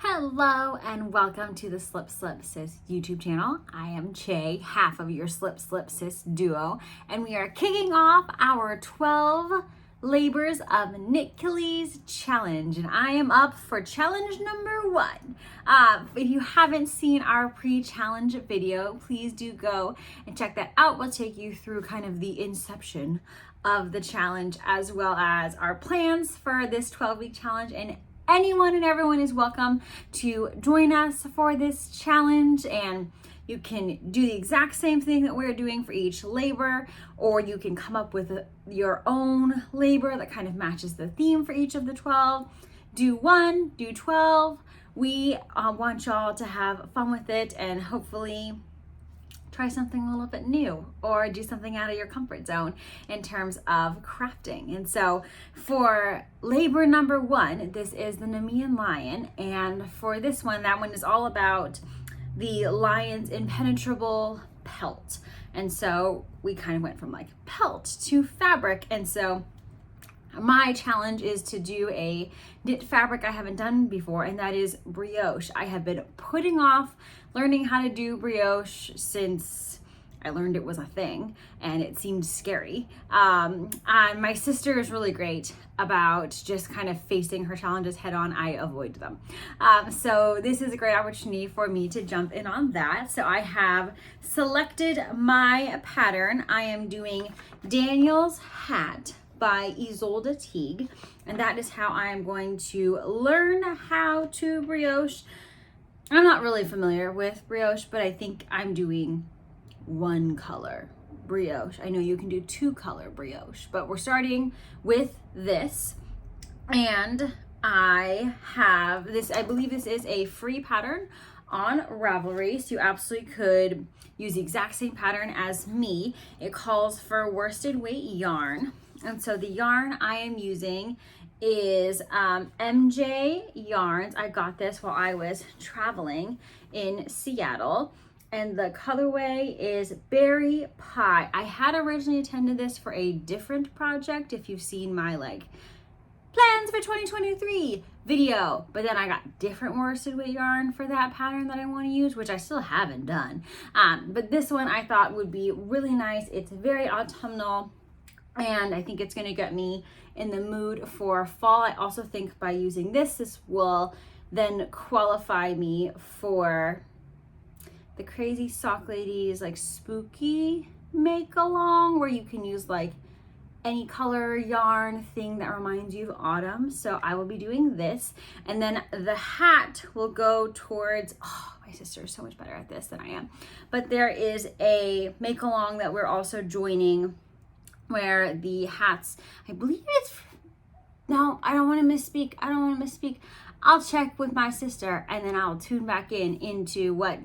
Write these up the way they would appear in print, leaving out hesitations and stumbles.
Hello and welcome to the Slip Slip Sis YouTube channel. I am Che, half of your Slip Slip Sis duo, and we are kicking off our 12 labors of Knit-Cules challenge, and I am up for challenge number 1. If you haven't seen our pre-challenge video, please do go and check that out. We'll take you through kind of the inception of the challenge as well as our plans for this 12-week challenge, and anyone and everyone is welcome to join us for this challenge, and you can do the exact same thing that we're doing for each labor, or you can come up with your own labor that kind of matches the theme for each of the 12. Do 1, do 12. We want y'all to have fun with it and hopefully try something a little bit new or do something out of your comfort zone in terms of crafting. And so for labor number 1, this is the Nemean lion. And for this one, that one is all about the lion's impenetrable pelt. And so we kind of went from like pelt to fabric. And so my challenge is to do a knit fabric I haven't done before, and that is brioche. I have been putting off learning how to do brioche since I learned it was a thing and it seemed scary. And my sister is really great about just kind of facing her challenges head on. I avoid them. So this is a great opportunity for me to jump in on that. So I have selected my pattern. I am doing Daniel's hat by Isolde Teague, and that is how I am going to learn how to brioche. I'm not really familiar with brioche, but I think I'm doing 1 color brioche. I know you can do 2 color brioche, but we're starting with this, and I have this, I believe this is a free pattern on Ravelry, so you absolutely could use the exact same pattern as me. It calls for worsted weight yarn. And so the yarn I am using is MJ Yarns. I got this while I was traveling in Seattle. And the colorway is Berry Pie. I had originally intended this for a different project, if you've seen my like plans for 2023 video, but then I got different worsted weight yarn for that pattern that I want to use, which I still haven't done. But this one I thought would be really nice. It's very autumnal, and I think it's going to get me in the mood for fall. I also think by using this will then qualify me for the Crazy Sock Ladies like spooky make along, where you can use like any color yarn thing that reminds you of autumn. So I will be doing this, and then the hat will go towards, oh, my sister is so much better at this than I am, but there is a make along that we're also joining where the hats, I believe it's, no, I don't want to misspeak. I'll check with my sister and then I'll tune back into what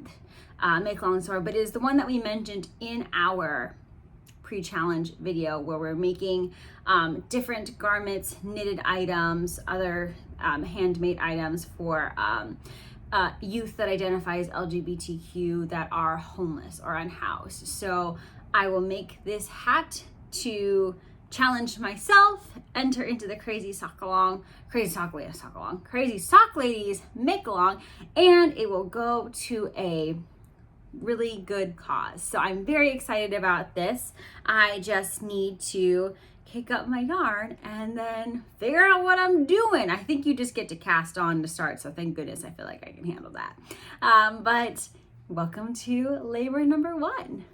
make alongs are, but it is the one that we mentioned in our pre-challenge video where we're making different garments, knitted items, other handmade items for youth that identify as LGBTQ that are homeless or unhoused. So I will make this hat to challenge myself, enter into the Crazy Sock Ladies make along, and it will go to a really good cause. So I'm very excited about this. I just need to kick up my yarn and then figure out what I'm doing. I think you just get to cast on to start, so thank goodness I feel like I can handle that. But welcome to labor number 1.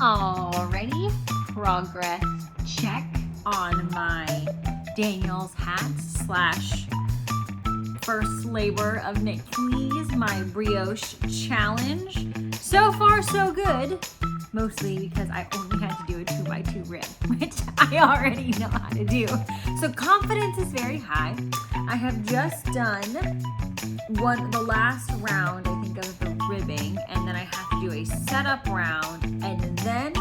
Alrighty, progress check on my Daniel's hat / first labor of Knit-Cules, my brioche challenge. So far so good, mostly because I only had to do a 2x2 rib, which I already know how to do. So confidence is very high. I have just done the last round, I think, of the ribbing, and then I have to do a setup round, and then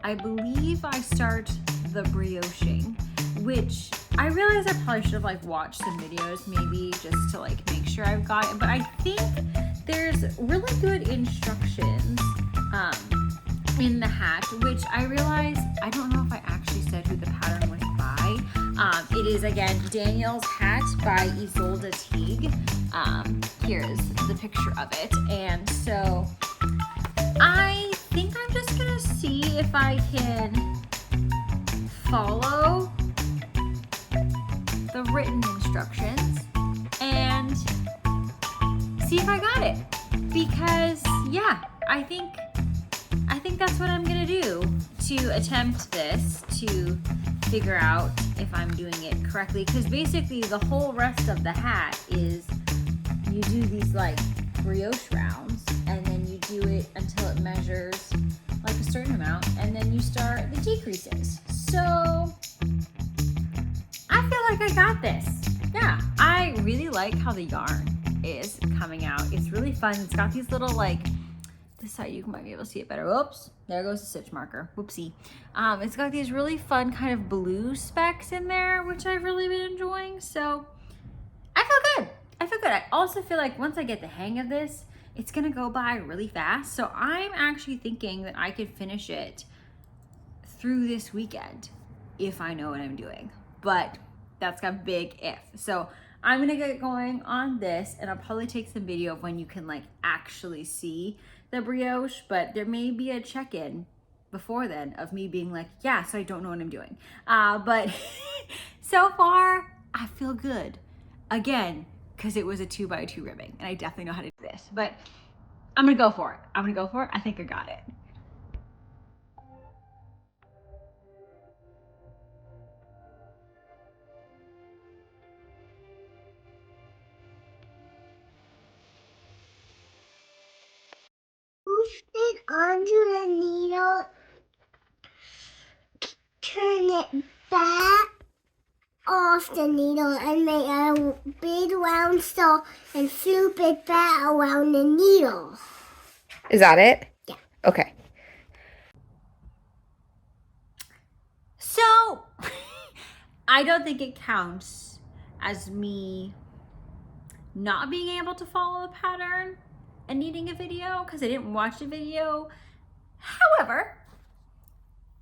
I believe I start the brioching, which I realize I probably should have like watched some videos maybe just to like make sure I've got it, but I think there's really good instructions in the hat, which I realize I don't know if I actually said who the pattern was by. It is again Daniel's hat by Isolde Teague. Here's the picture of it, and so I think I'm just gonna see if I can follow the written instructions and see if I got it, because yeah, I think that's what I'm gonna do to attempt this, to figure out if I'm doing it correctly, because basically the whole rest of the hat is you do these like brioche rounds and then you do it until it measures like a certain amount, and then you start the decreases. So I feel like I got this. Yeah, I really like how the yarn is coming out. It's really fun. It's got these little like, this side you might be able to see it better. Oops, there goes the stitch marker. Whoopsie. It's got these really fun kind of blue specks in there, which I've really been enjoying. So I feel good. I feel good. I also feel like once I get the hang of this, it's gonna go by really fast. So I'm actually thinking that I could finish it through this weekend if I know what I'm doing. But that's a big if. So I'm gonna get going on this, and I'll probably take some video of when you can like actually see the brioche, but there may be a check-in before then of me being like, yeah, so I don't know what I'm doing. But so far, I feel good. Again, because it was a 2x2 ribbing, and I definitely know how to do this, but I'm gonna go for it. I'm gonna go for it. I think I got it. Push it onto the needle, turn it back off the needle and make a big round star and flip it back around the needle. Is that it? Yeah. Okay. So I don't think it counts as me not being able to follow the pattern and needing a video because I didn't watch the video. However,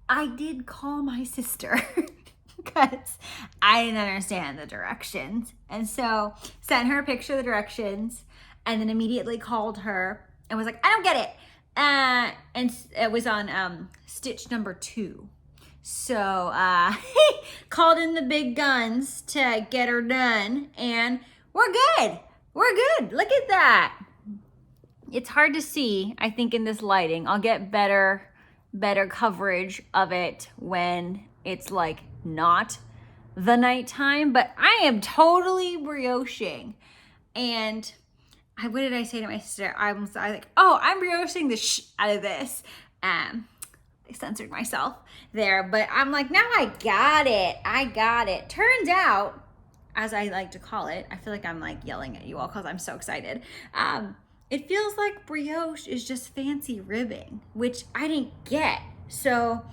I did call my sister because I didn't understand the directions, and so sent her a picture of the directions and then immediately called her and was like, I don't get it. And it was on stitch number 2. So called in the big guns to get her done, and we're good. We're good. Look at that. It's hard to see, I think, in this lighting. I'll get better coverage of it when it's like not the nighttime, but I am totally brioching. And what did I say to my sister? I was like, oh, I'm brioching the out of this. I censored myself there, but I'm like, now I got it. I got it. Turns out, as I like to call it, I feel like I'm like yelling at you all because I'm so excited. It feels like brioche is just fancy ribbing, which I didn't get. So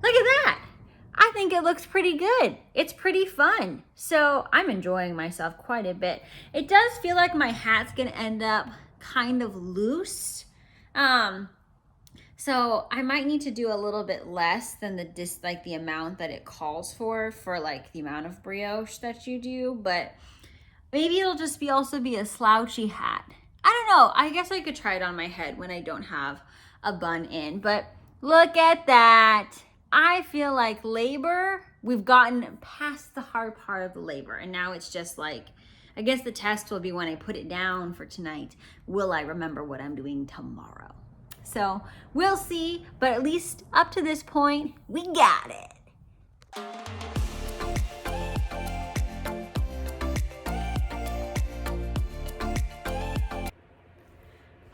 look at that. I think it looks pretty good. It's pretty fun. So I'm enjoying myself quite a bit. It does feel like my hat's gonna end up kind of loose. So I might need to do a little bit less than the amount that it calls for like the amount of brioche that you do, but maybe it'll just also be a slouchy hat. I don't know. I guess I could try it on my head when I don't have a bun in, but look at that. I feel like labor, we've gotten past the hard part of the labor, and now it's just like, I guess the test will be when I put it down for tonight. Will I remember what I'm doing tomorrow? So we'll see, but at least up to this point, we got it.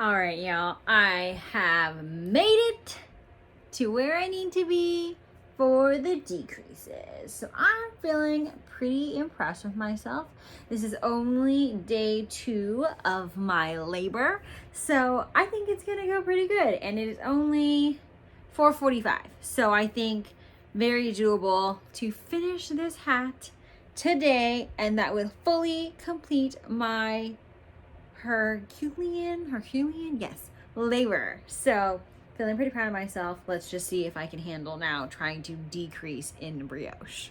All right, y'all, I have made it to where I need to be for the decreases. So I'm feeling pretty impressed with myself. This is only day 2 of my labor, so I think it's gonna go pretty good. And it is only 4:45, so I think very doable to finish this hat today, and that will fully complete my Herculean, yes, labor. So feeling pretty proud of myself. Let's just see if I can handle now trying to decrease in brioche.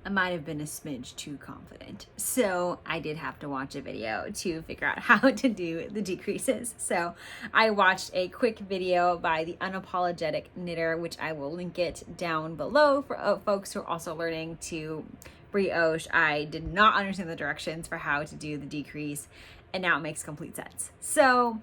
I might have been a smidge too confident. So I did have to watch a video to figure out how to do the decreases. So I watched a quick video by the Unapologetic Knitter, which I will link it down below for folks who are also learning to brioche. I did not understand the directions for how to do the decrease, and now it makes complete sense. So,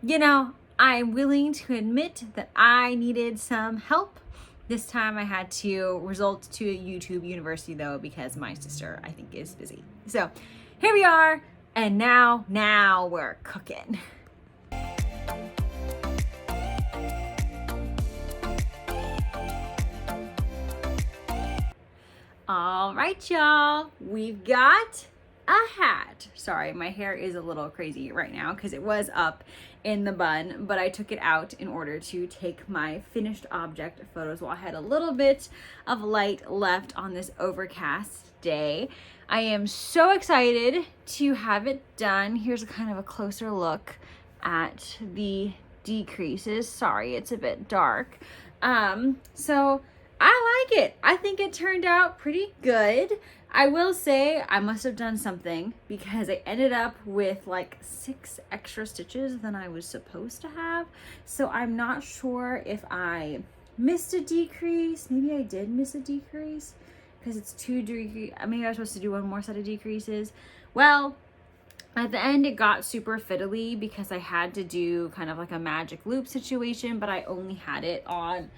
you know, I'm willing to admit that I needed some help. This time I had to resort to a YouTube university though, because my sister, I think, is busy. So here we are, and now we're cooking. All right, y'all, we've got a hat. Sorry, my hair is a little crazy right now because it was up in the bun, but I took it out in order to take my finished object photos while I had a little bit of light left on this overcast day. I am so excited to have it done. Here's a kind of a closer look at the decreases. Sorry, it's a bit dark. So I like it. I think it turned out pretty good. I will say I must have done something because I ended up with like 6 extra stitches than I was supposed to have. So I'm not sure if I missed a decrease. Maybe I did miss a decrease because it's 2 decreases. Maybe I was supposed to do 1 more set of decreases. Well, at the end it got super fiddly because I had to do kind of like a magic loop situation, but I only had it on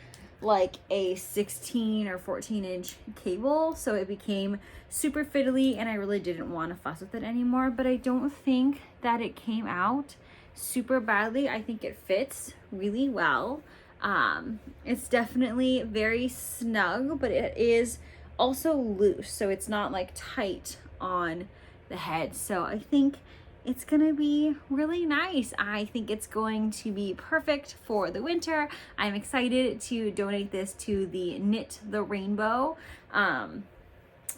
like a 16 or 14 inch cable, so it became super fiddly and I really didn't want to fuss with it anymore. But I don't think that it came out super badly. I think it fits really well. It's definitely very snug, but it is also loose, so it's not like tight on the head. So I think it's gonna be really nice. I think it's going to be perfect for the winter. I'm excited to donate this to the Knit the Rainbow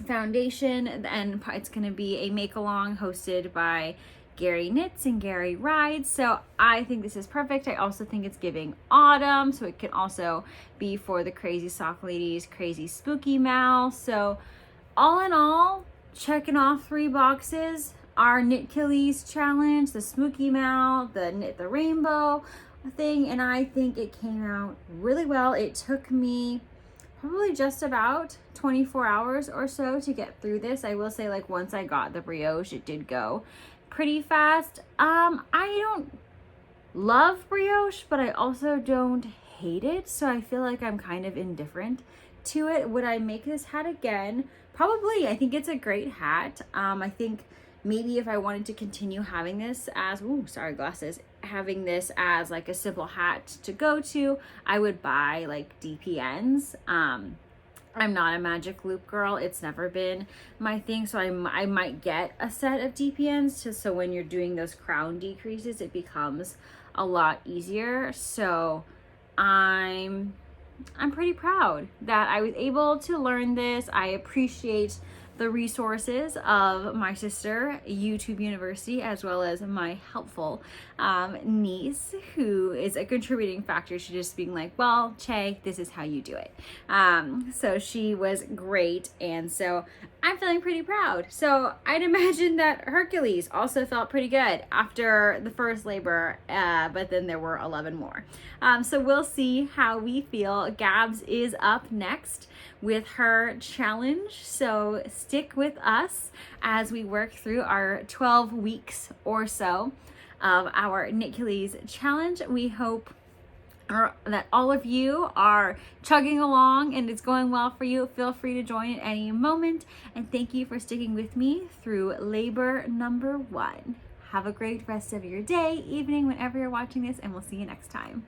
Foundation, and it's gonna be a make-along hosted by Gary Knits and Gary Rides. So I think this is perfect. I also think it's giving autumn, so it can also be for the crazy sock ladies, crazy spooky Mal. So all in all, checking off 3 boxes. Our Knit-Cules challenge, the Spooky Mal, the Knit the Rainbow thing, and I think it came out really well. It took me probably just about 24 hours or so to get through this. I will say, like, once I got the brioche, it did go pretty fast. I don't love brioche, but I also don't hate it, so I feel like I'm kind of indifferent to it. Would I make this hat again? Probably. I think it's a great hat. I think maybe if I wanted to continue having this as, having this as like a simple hat to go to, I would buy like DPNs. I'm not a magic loop girl. It's never been my thing. So I might get a set of DPNs so when you're doing those crown decreases, it becomes a lot easier. So I'm pretty proud that I was able to learn this. I appreciate the resources of my sister, YouTube University, as well as my helpful niece, who is a contributing factor to just being like, well, Che, this is how you do it. So she was great, and so I'm feeling pretty proud. So I'd imagine that Hercules also felt pretty good after the first labor, but then there were 11 more. So we'll see how we feel. Gabs is up next with her challenge, so stick with us as we work through our 12 weeks or so of our Knit-Cules challenge. We hope that all of you are chugging along and it's going well for you. Feel free to join at any moment, and thank you for sticking with me through labor number 1. Have a great rest of your day, evening, whenever you're watching this, and we'll see you next time.